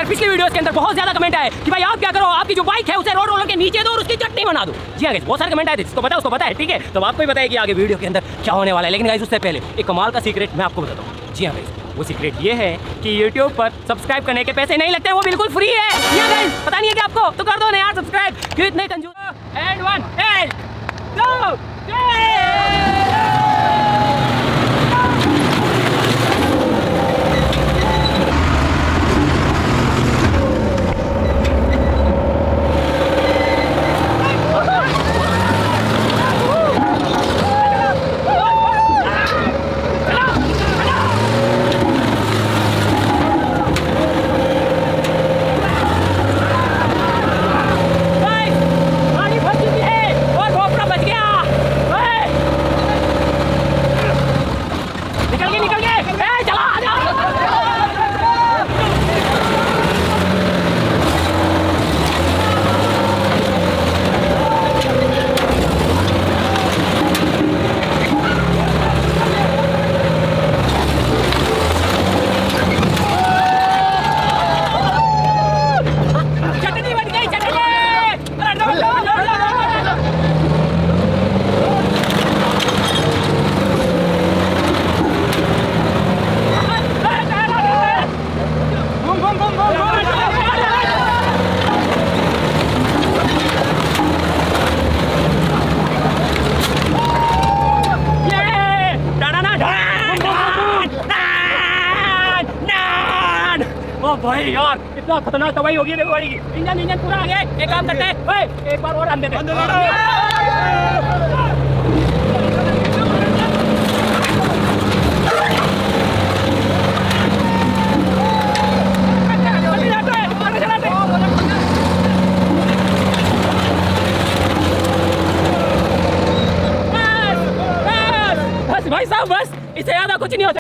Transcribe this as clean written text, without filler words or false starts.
अंदर, पिछली वीडियोस के अंदर बहुत ज्यादा कमेंट आए कि भाई आप क्या करो, आपकी जो बाइक है उसे रोड रोलर के नीचे दो और उसकी चटनी बना दो। जी हाँ गाइस, बहुत सारे कमेंट आए थे, जिसको पता है उसको पता है, ठीक है। तो आपको ही बताया कि आगे वीडियो के अंदर क्या होने वाला है। लेकिन गाइस उससे पहले एक कमाल का सीक्रेट मैं आपको बताता हूँ। जी हाँ गाइस, वो सीक्रेट ये है कि YouTube पर सब्सक्राइब करने के पैसे नहीं लगते, वो बिल्कुल फ्री है। जी हाँ गाइस, पता नहीं है कि आपको, तो कर दो ना यार सब्सक्राइब, क्यों इतने कंजूस। एंड 1 एंड 2 भाई यार इतना खतरनाक तबाही होगी देखो गाड़ी की। इंजन पूरा आ गया। एक काम करते हैं, ओए एक बार और हम देते हैं। बस भाई साहब, बस इससे ज्यादा कुछ नहीं होता।